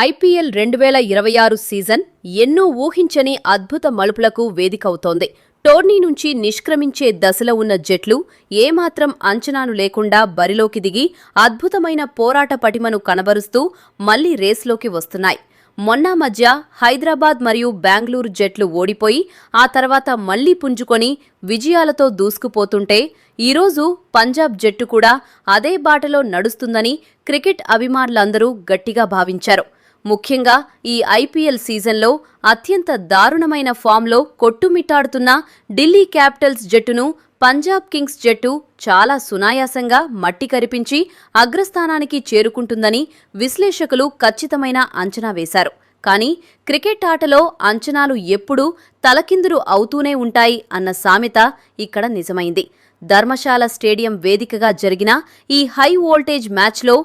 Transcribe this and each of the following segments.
IPL 2026 season ఎన్నో ఊహించని అద్భుత మలుపులకు వేదికవుతోంది. టోర్నీ నుంచి నిష్క్రమించే దశలో ఉన్న జట్లు ఏమాత్రం అంచనాలు లేకుండా బరిలోకి దిగి అద్భుతమైన పోరాట పటిమను కనబరుస్తూ మళ్లీ రేస్లోకి వస్తున్నాయి. మొన్న మధ్య హైదరాబాద్ మరియు బెంగళూరు జట్లు ఓడిపోయి ఆ తర్వాత మళ్లీ పుంజుకొని విజయాలతో దూసుకుపోతుంటే ఈరోజు పంజాబ్ జట్టు కూడా అదే బాటలో నడుస్తుందని క్రికెట్ అభిమానులందరూ గట్టిగా భావించారు. ముఖ్యంగా ఈ ఐపీఎల్ సీజన్లో అత్యంత దారుణమైన ఫామ్లో కొట్టుమిట్టాడుతున్న ఢిల్లీ క్యాపిటల్స్ జట్టును పంజాబ్ కింగ్స్ జట్టు చాలా సునాయాసంగా మట్టి కరిపించి అగ్రస్థానానికి చేరుకుంటుందని విశ్లేషకులు ఖచ్చితమైన అంచనా వేశారు. కానీ క్రికెట్ ఆటలో అంచనాలు ఎప్పుడూ తలకిందులు అవుతూనే ఉంటాయి అన్న సామెత ఇక్కడ నిజమైంది. ధర్మశాల స్టేడియం వేదికగా జరిగిన ఈ హై వోల్టేజ్ మ్యాచ్లో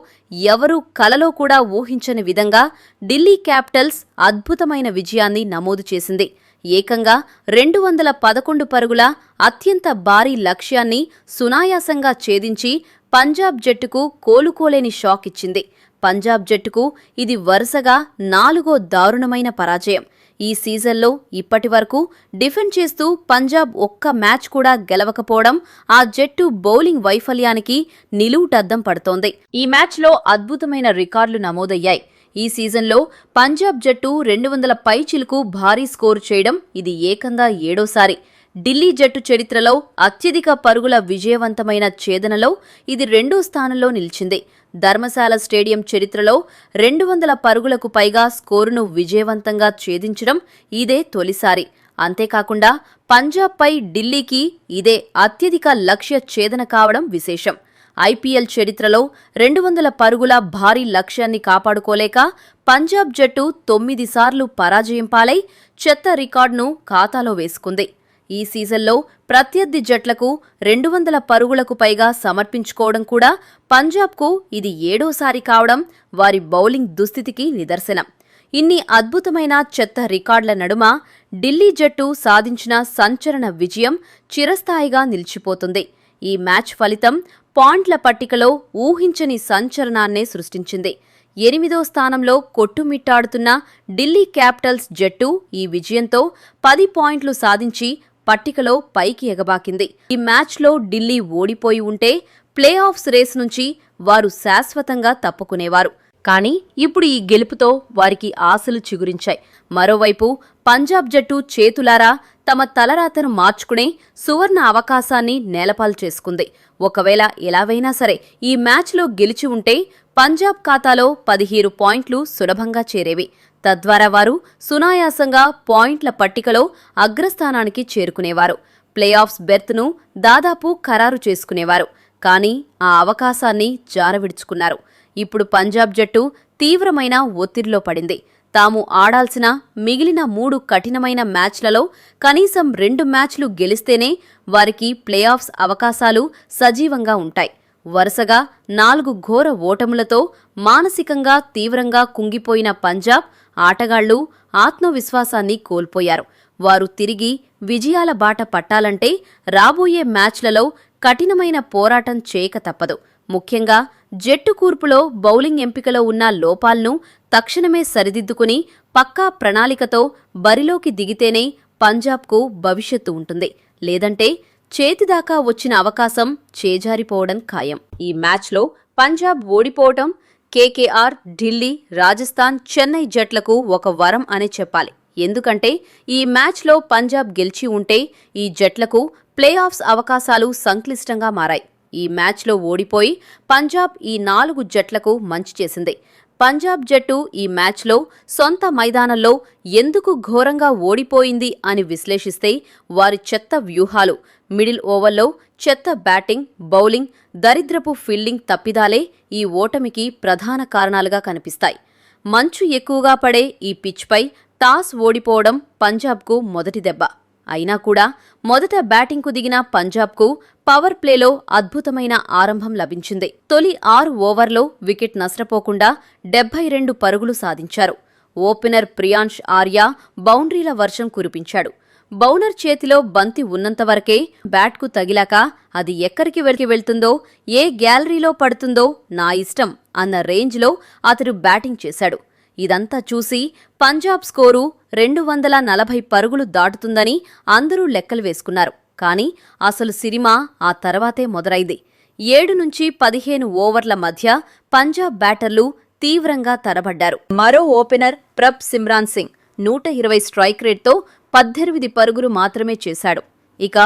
ఎవరూ కలలో కూడా ఊహించని విధంగా ఢిల్లీ క్యాపిటల్స్ అద్భుతమైన విజయాన్ని నమోదు చేసింది. ఏకంగా 211 పరుగుల అత్యంత భారీ లక్ష్యాన్ని సునాయాసంగా ఛేదించి పంజాబ్ జట్టుకు కోలుకోలేని షాక్ ఇచ్చింది. పంజాబ్ జట్టుకు ఇది వరుసగా 4వ దారుణమైన పరాజయం. ఈ సీజన్లో ఇప్పటివరకు డిఫెండ్ చేస్తూ పంజాబ్ ఒక్క మ్యాచ్ కూడా గెలవకపోవడం ఆ జట్టు బౌలింగ్ వైఫల్యానికి నిలువుటద్దం పడుతోంది. ఈ మ్యాచ్లో అద్భుతమైన రికార్డులు నమోదయ్యాయి. ఈ సీజన్లో పంజాబ్ జట్టు 200 పైచిలుకు భారీ స్కోరు చేయడం ఇది ఏకంగా 7వసారి. ఢిల్లీ జట్టు చరిత్రలో అత్యధిక పరుగుల విజయవంతమైన ఛేదనలో ఇది 2వ స్థానంలో నిలిచింది. ధర్మశాల స్టేడియం చరిత్రలో 200 పరుగులకు పైగా స్కోరును విజయవంతంగా ఛేదించడం ఇదే తొలిసారి. అంతేకాకుండా పంజాబ్పై ఢిల్లీకి ఇదే అత్యధిక లక్ష్య ఛేదన కావడం విశేషం. ఐపీఎల్ చరిత్రలో 200 పరుగుల భారీ లక్ష్యాన్ని కాపాడుకోలేక పంజాబ్ జట్టు 9 సార్లు పరాజయం పాలై చెత్త రికార్డును ఖాతాలో వేసుకుంది. ఈ సీజన్లో ప్రత్యర్థి జట్లకు 200 పరుగులకు పైగా సమర్పించుకోవడం కూడా పంజాబ్కు ఇది 7వసారి కావడం వారి బౌలింగ్ దుస్థితికి నిదర్శనం. ఇన్ని అద్భుతమైన చెత్త రికార్డుల నడుమ ఢిల్లీ జట్టు సాధించిన సంచలన విజయం చిరస్థాయిగా నిలిచిపోతుంది. ఈ మ్యాచ్ ఫలితం పాయింట్ల పట్టికలో ఊహించని సంచలనాన్నే సృష్టించింది. 8వ స్థానంలో కొట్టుమిట్టాడుతున్న ఢిల్లీ క్యాపిటల్స్ జట్టు ఈ విజయంతో 10 పాయింట్లు సాధించి పట్టికలో పైకి ఎగబాకింది. ఈ మ్యాచ్లో ఢిల్లీ ఓడిపోయి ఉంటే ప్లే ఆఫ్స్ రేస్ నుంచి వారు శాశ్వతంగా తప్పుకునేవారు. కానీ ఇప్పుడు ఈ గెలుపుతో వారికి ఆశలు చిగురించాయి. మరోవైపు పంజాబ్ జట్టు చేతులారా తమ తలరాతను మార్చుకునే సువర్ణ అవకాశాన్ని నేలపాలు చేసుకుంది. ఒకవేళ ఎలావైనా సరే ఈ మ్యాచ్లో గెలిచి ఉంటే పంజాబ్ ఖాతాలో 17 పాయింట్లు సులభంగా చేరేవి. తద్వారా వారు సునాయాసంగా పాయింట్ల పట్టికలో అగ్రస్థానానికి చేరుకునేవారు. ప్లే ఆఫ్స్ బెర్త్ను దాదాపు ఖరారు చేసుకునేవారు. కానీ ఆ అవకాశాన్ని జారవిడుచుకున్నారు. ఇప్పుడు పంజాబ్ జట్టు తీవ్రమైన ఒత్తిడిలో పడింది. తాము ఆడాల్సిన మిగిలిన 3 కఠినమైన మ్యాచ్లలో కనీసం 2 మ్యాచ్లు గెలిస్తేనే వారికి ప్లే ఆఫ్స్ అవకాశాలు సజీవంగా ఉంటాయి. వరుసగా 4 ఘోర ఓటములతో మానసికంగా తీవ్రంగా కుంగిపోయిన పంజాబ్ ఆటగాళ్లు ఆత్మవిశ్వాసాన్ని కోల్పోయారు. వారు తిరిగి విజయాల బాట పట్టాలంటే రాబోయే మ్యాచ్లలో కఠినమైన పోరాటం చేయక తప్పదు. ముఖ్యంగా జట్టు కూర్పులో బౌలింగ్ ఎంపికలో ఉన్న లోపాలను తక్షణమే సరిదిద్దుకుని పక్కా ప్రణాళికతో బరిలోకి దిగితేనే పంజాబ్కు భవిష్యత్తు ఉంటుంది. లేదంటే చేతిదాకా వచ్చిన అవకాశం చేజారిపోవడం ఖాయం. ఈ మ్యాచ్లో పంజాబ్ ఓడిపోవటం కేకేఆర్, ఢిల్లీ, రాజస్థాన్, చెన్నై జట్లకు ఒక వరం అనే చెప్పాలి. ఎందుకంటే ఈ మ్యాచ్లో పంజాబ్ గెలిచి ఉంటే ఈ జట్లకు ప్లే ఆఫ్స్ అవకాశాలు సంక్లిష్టంగా మారాయి. ఈ మ్యాచ్లో ఓడిపోయి పంజాబ్ ఈ 4 జట్లకు మంచి చేసింది. పంజాబ్ జట్టు ఈ మ్యాచ్లో సొంత మైదానంలో ఎందుకు ఘోరంగా ఓడిపోయింది అని విశ్లేషిస్తే వారి చెత్త వ్యూహాలు, మిడిల్ ఓవర్లో చెత్త బ్యాటింగ్, బౌలింగ్, దరిద్రపు ఫీల్డింగ్ తప్పిదాలే ఈ ఓటమికి ప్రధాన కారణాలుగా కనిపిస్తాయి. మంచు ఎక్కువగా పడే ఈ పిచ్పై టాస్ ఓడిపోవడం పంజాబ్కు మొదటి దెబ్బ. అయినా కూడా మొదట బ్యాటింగ్కు దిగిన పంజాబ్కు పవర్ ప్లేలో అద్భుతమైన ఆరంభం లభించింది. తొలి 6 ఓవర్లో వికెట్ నష్టపోకుండా 72 పరుగులు సాధించారు. ఓపెనర్ ప్రియాంష్ ఆర్యా బౌండరీల వర్షం కురిపించాడు. బౌలర్ చేతిలో బంతి ఉన్నంతవరకే బ్యాట్కు తగిలాక అది ఎక్కడికి వెళ్తుందో, ఏ గ్యాలరీలో పడుతుందో నా ఇష్టం అన్న రేంజ్లో అతడు బ్యాటింగ్ చేశాడు. ఇదంతా చూసి పంజాబ్ స్కోరు 240 పరుగులు దాటుతుందని అందరూ లెక్కలు వేసుకున్నారు. కానీ అసలు సినిమా ఆ తర్వాతే మొదలైంది. 7 నుంచి 15 ఓవర్ల మధ్య పంజాబ్ బ్యాటర్లు తీవ్రంగా తడబడ్డారు. మరో ఓపెనర్ ప్రభ్ సిమ్రాన్ సింగ్ 120 స్ట్రైక్ రేట్తో 18 పరుగులు మాత్రమే చేశాడు. ఇక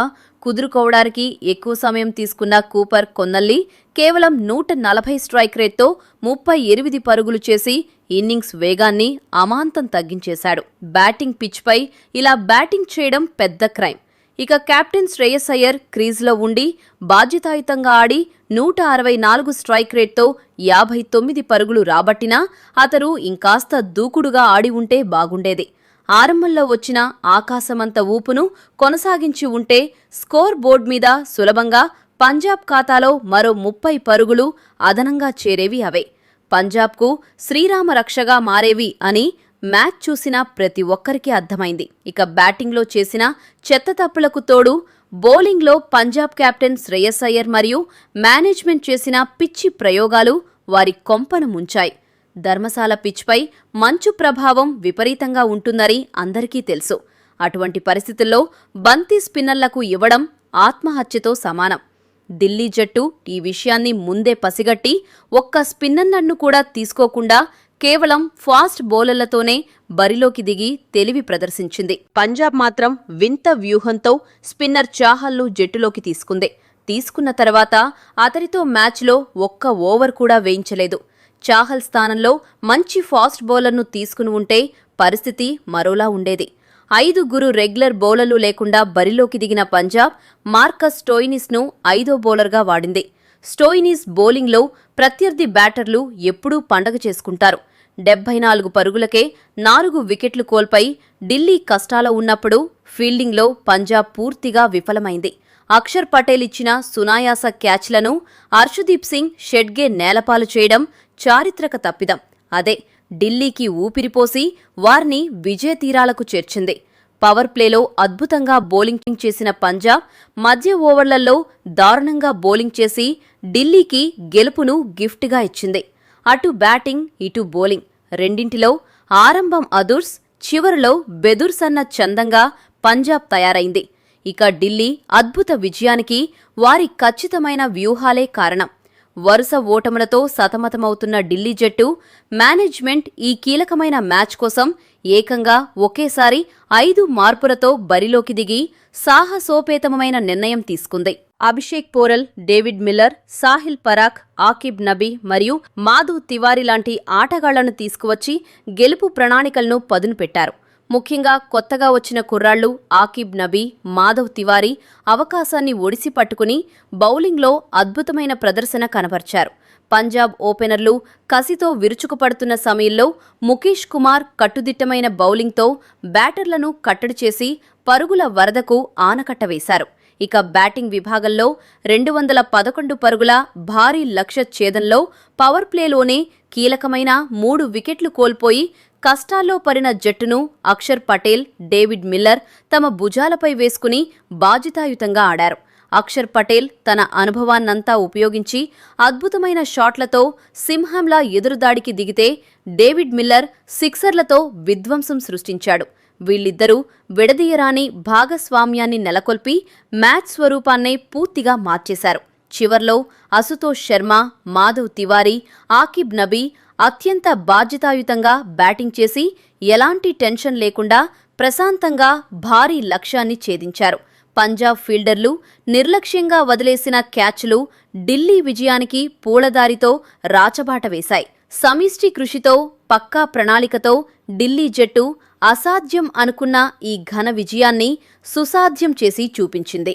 కుదురుకోవడానికి ఎక్కువ సమయం తీసుకున్న కూపర్ కొన్నల్లి కేవలం 140 స్ట్రైక్ రేట్తో 38 పరుగులు చేసి ఇన్నింగ్స్ వేగాన్ని అమాంతం తగ్గించేశాడు. బ్యాటింగ్ పిచ్పై ఇలా బ్యాటింగ్ చేయడం పెద్ద క్రైమ్. ఇక కెప్టెన్ శ్రేయస్ అయ్యర్ క్రీజ్లో ఉండి బాధ్యతాయుతంగా ఆడి 164 స్ట్రైక్ రేట్తో 59 పరుగులు రాబట్టినా అతను ఇంకాస్త దూకుడుగా ఆడి ఉంటే బాగుండేది. ఆరంభంలో వచ్చిన ఆకాశమంత ఊపును కొనసాగించి ఉంటే స్కోర్ బోర్డ్ మీద సులభంగా పంజాబ్ ఖాతాలో మరో 30 పరుగులు అదనంగా చేరేవి అవే. పంజాబ్కు శ్రీరామ రక్షగా మారేవి అని మ్యాచ్ చూసిన ప్రతి ఒక్కరికి అర్థమైంది. ఇక బ్యాటింగ్లో చేసిన చెత్త తప్పులకు తోడు బౌలింగ్లో పంజాబ్ కెప్టెన్ శ్రేయస్ అయ్యర్ మరియు మేనేజ్మెంట్ చేసిన పిచ్చి ప్రయోగాలు వారి కొంపను ముంచాయి. ధర్మశాల పిచ్పై మంచు ప్రభావం విపరీతంగా ఉంటుందని అందరికీ తెలుసు. అటువంటి పరిస్థితుల్లో బంతి స్పిన్నర్లకు ఇవ్వడం ఆత్మహత్యతో సమానం. ఢిల్లీ జట్టు ఈ విషయాన్ని ముందే పసిగట్టి ఒక్క స్పిన్నర్ను కూడా తీసుకోకుండా కేవలం ఫాస్ట్ బౌలర్లతోనే బరిలోకి దిగి తెలివి ప్రదర్శించింది. పంజాబ్ మాత్రం వింత వ్యూహంతో స్పిన్నర్ చాహల్ను జట్టులోకి తీసుకున్న తర్వాత అతడితో మ్యాచ్లో ఒక్క ఓవర్ కూడా వేయించలేదు. చాహల్ స్థానంలో మంచి ఫాస్ట్ బౌలర్ను తీసుకుని ఉంటే పరిస్థితి మరోలా ఉండేది. 5 రెగ్యులర్ బౌలర్లు లేకుండా బరిలోకి దిగిన పంజాబ్ మార్కస్ స్టోయినిస్ను 5వ బౌలర్గా వాడింది. స్టోయినిస్ బౌలింగ్లో ప్రత్యర్థి బ్యాటర్లు ఎప్పుడూ పండగ చేసుకుంటారు. 74 పరుగులకే 4 వికెట్లు కోల్పోయి ఢిల్లీ కష్టాల ఉన్నప్పుడు ఫీల్డింగ్లో పంజాబ్ పూర్తిగా విఫలమైంది. అక్షర్ పటేల్ ఇచ్చిన సునాయాస క్యాచ్లను హర్షదీప్ సింగ్ షెడ్గే నేలపాలు చేయడం చారిత్రక తప్పిదం. అదే ఢిల్లీకి ఊపిరిపోసి వారిని విజయ తీరాలకు చేర్చింది. పవర్ ప్లేలో అద్భుతంగా బౌలింగ్ చేసిన పంజాబ్ మధ్య ఓవర్లలో దారుణంగా బౌలింగ్ చేసి ఢిల్లీకి గెలుపును గిఫ్ట్గా ఇచ్చింది. అటు బ్యాటింగ్ ఇటు బౌలింగ్ రెండింటిలో ఆరంభం అదుర్స్, చివరిలో బెదుర్స్ అన్న చందంగా పంజాబ్ తయారైంది. ఇక ఢిల్లీ అద్భుత విజయానికి వారి ఖచ్చితమైన వ్యూహాలే కారణం. వరుస ఓటములతో సతమతమవుతున్న ఢిల్లీ జట్టు మేనేజ్మెంట్ ఈ కీలకమైన మ్యాచ్ కోసం ఏకంగా ఒకేసారి 5 మార్పులతో బరిలోకి దిగి సాహసోపేతమైన నిర్ణయం తీసుకుంది. అభిషేక్ పోరల్, డేవిడ్ మిల్లర్, సాహిల్ పరాక్, ఆకిబ్ నబీ మరియు మాధవ్ తివారీ లాంటి ఆటగాళ్లను తీసుకువచ్చి గెలుపు ప్రణాళికలను పదును పెట్టారు. ముఖ్యంగా కొత్తగా వచ్చిన కుర్రాళ్లు ఆకిబ్ నబీ, మాధవ్ తివారీ అవకాశాన్ని ఒడిసి పట్టుకుని బౌలింగ్లో అద్భుతమైన ప్రదర్శన కనబర్చారు. పంజాబ్ ఓపెనర్లు కసితో విరుచుకుపడుతున్న సమయంలో ముఖేష్ కుమార్ కట్టుదిట్టమైన బౌలింగ్తో బ్యాటర్లను కట్టడి చేసి పరుగుల వరదకు ఆనకట్ట వేశారు. ఇక బ్యాటింగ్ విభాగంలో 211 పరుగుల భారీ లక్ష్య ఛేదంలో పవర్ ప్లేలోనే కీలకమైన 3 వికెట్లు కోల్పోయి కష్టాల్లో పడిన జట్టును అక్షర్ పటేల్, డేవిడ్ మిల్లర్ తమ భుజాలపై వేసుకుని బాధ్యతాయుతంగా ఆడారు. అక్షర్ పటేల్ తన అనుభవాన్నంతా ఉపయోగించి అద్భుతమైన షాట్లతో సింహంలా ఎదురుదాడికి దిగితే డేవిడ్ మిల్లర్ సిక్సర్లతో విధ్వంసం సృష్టించాడు. వీళ్ళిద్దరూ విడదీయరాని భాగస్వామ్యాన్ని నెలకొల్పి మ్యాచ్ స్వరూపాన్నే పూర్తిగా మార్చేశారు. చివర్లో అశుతోష్ శర్మ, మాధవ్ తివారీ, ఆకిబ్ నబీ అత్యంత బాధ్యతాయుతంగా బ్యాటింగ్ చేసి ఎలాంటి టెన్షన్ లేకుండా ప్రశాంతంగా భారీ లక్ష్యాన్ని ఛేదించారు. పంజాబ్ ఫీల్డర్లు నిర్లక్ష్యంగా వదిలేసిన క్యాచ్లు ఢిల్లీ విజయానికి పూలదారితో రాచబాట వేశాయి. సమిష్టి కృషితో, పక్కా ప్రణాళికతో ఢిల్లీ జట్టు అసాధ్యం అనుకున్న ఈ ఘన విజయాన్ని సుసాధ్యం చేసి చూపించింది.